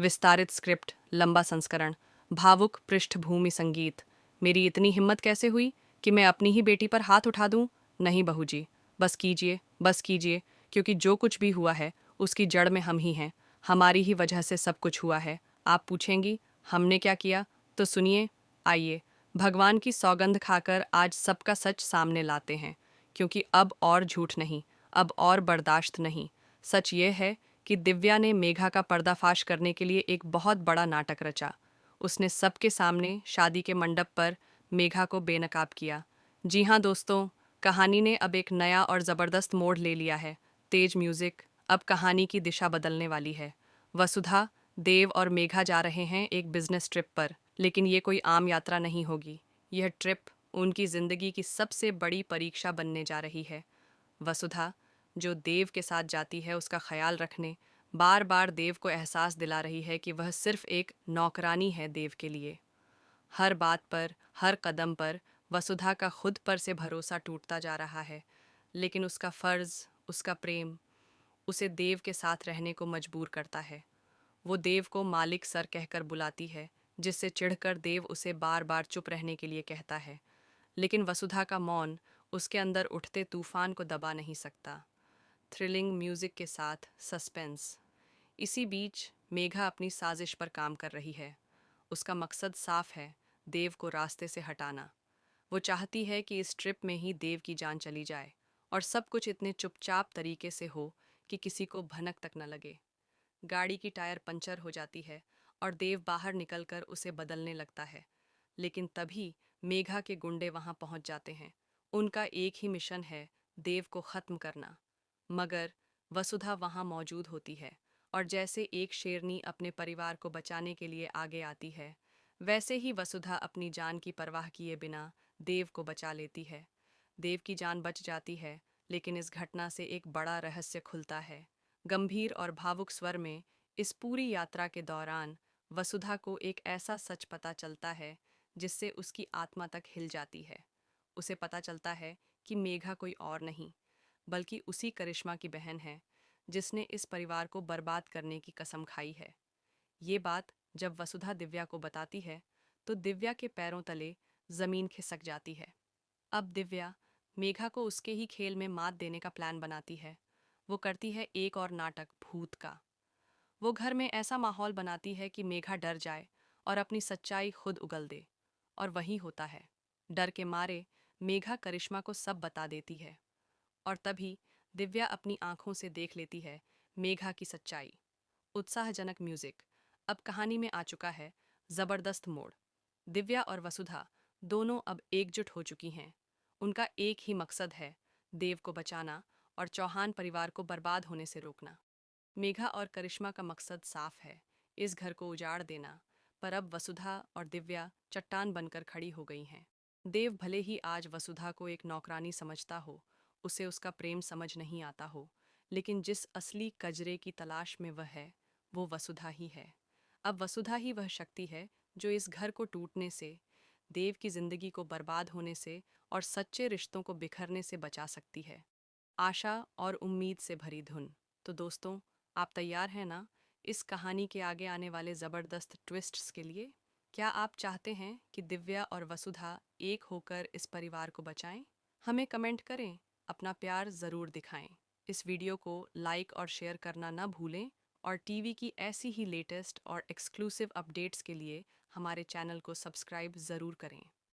विस्तारित स्क्रिप्ट, लंबा संस्करण, भावुक पृष्ठभूमि संगीत। मेरी इतनी हिम्मत कैसे हुई कि मैं अपनी ही बेटी पर हाथ उठा दूं? नहीं बहू जी, बस कीजिए, क्योंकि जो कुछ भी हुआ है उसकी जड़ में हम ही हैं। हमारी ही वजह से सब कुछ हुआ है। आप पूछेंगी हमने क्या किया? तो सुनिए, आइए भगवान की सौगंध खाकर आज सबका सच सामने लाते हैं, क्योंकि अब और झूठ नहीं, अब और बर्दाश्त नहीं। सच ये है कि दिव्या ने मेघा का पर्दाफाश करने के लिए एक बहुत बड़ा नाटक रचा। उसने सबके सामने शादी के मंडप पर मेघा को बेनकाब किया। जी हाँ दोस्तों, कहानी ने अब एक नया और ज़बरदस्त मोड़ ले लिया है। तेज म्यूजिक, अब कहानी की दिशा बदलने वाली है। वसुधा, देव और मेघा जा रहे हैं एक बिजनेस ट्रिप पर, लेकिन ये कोई आम यात्रा नहीं होगी। यह ट्रिप उनकी जिंदगी की सबसे बड़ी परीक्षा बनने जा रही है। वसुधा, जो देव के साथ जाती है, उसका ख्याल रखने बार बार देव को एहसास दिला रही है कि वह सिर्फ एक नौकरानी है देव के लिए। हर बात पर, हर कदम पर वसुधा का खुद पर से भरोसा टूटता जा रहा है, लेकिन उसका फर्ज, उसका प्रेम उसे देव के साथ रहने को मजबूर करता है। वो देव को मालिक सर कहकर बुलाती है, जिससे चिढ़कर देव उसे बार बार चुप रहने के लिए कहता है। लेकिन वसुधा का मौन उसके अंदर उठते तूफान को दबा नहीं सकता। थ्रिलिंग म्यूजिक के साथ सस्पेंस। इसी बीच मेघा अपनी साजिश पर काम कर रही है। उसका मकसद साफ है, देव को रास्ते से हटाना। वो चाहती है कि इस ट्रिप में ही देव की जान चली जाए और सब कुछ इतने चुपचाप तरीके से हो कि किसी को भनक तक न लगे। गाड़ी की टायर पंचर हो जाती है और देव बाहर निकलकर उसे बदलने लगता है। लेकिन तभी मेघा के गुंडे वहां पहुंच जाते हैं। उनका एक ही मिशन है, देव को खत्म करना। मगर वसुधा वहां मौजूद होती है, और जैसे एक शेरनी अपने परिवार को बचाने के लिए आगे आती है, वैसे ही वसुधा अपनी जान की परवाह किए बिना देव को बचा लेती है। देव की जान बच जाती है, लेकिन इस घटना से एक बड़ा रहस्य खुलता है। गंभीर और भावुक स्वर में इस पूरी यात्रा के दौरान वसुधा को एक ऐसा सच पता चलता है जिससे उसकी आत्मा तक हिल जाती है। उसे पता चलता है कि मेघा कोई और नहीं, बल्कि उसी करिश्मा की बहन है, जिसने इस परिवार को बर्बाद करने की कसम खाई है। ये बात जब वसुधा दिव्या को बताती है, तो दिव्या के पैरों तले जमीन खिसक जाती है। अब दिव्या मेघा को उसके ही खेल में मात देने का प्लान बनाती है। वो करती है एक और नाटक, भूत का। वो घर में ऐसा माहौल बनाती है कि मेघा डर जाए और अपनी सच्चाई खुद उगल दे। और वही होता है। डर के मारे मेघा करिश्मा को सब बता देती है, और तभी दिव्या अपनी आंखों से देख लेती है मेघा की सच्चाई। उत्साहजनक म्यूजिक। अब कहानी में आ चुका है जबरदस्त मोड़। दिव्या और वसुधा दोनों अब एकजुट हो चुकी हैं। उनका एक ही मकसद है, देव को बचाना और चौहान परिवार को बर्बाद होने से रोकना। मेघा और करिश्मा का मकसद साफ है, इस घर को उजाड़ देना। पर अब वसुधा और दिव्या चट्टान बनकर खड़ी हो गई हैं। देव भले ही आज वसुधा को एक नौकरानी समझता हो, उसे उसका प्रेम समझ नहीं आता हो, लेकिन जिस असली कजरे की तलाश में वह है, वो वसुधा ही है। अब वसुधा ही वह शक्ति है जो इस घर को टूटने से, देव की जिंदगी को बर्बाद होने से और सच्चे रिश्तों को बिखरने से बचा सकती है। आशा और उम्मीद से भरी धुन। तो दोस्तों, आप तैयार हैं ना इस कहानी के आगे आने वाले ज़बरदस्त ट्विस्ट्स के लिए? क्या आप चाहते हैं कि दिव्या और वसुधा एक होकर इस परिवार को बचाएं? हमें कमेंट करें, अपना प्यार ज़रूर दिखाएं। इस वीडियो को लाइक और शेयर करना ना भूलें, और टीवी की ऐसी ही लेटेस्ट और एक्सक्लूसिव अपडेट्स के लिए हमारे चैनल को सब्सक्राइब ज़रूर करें।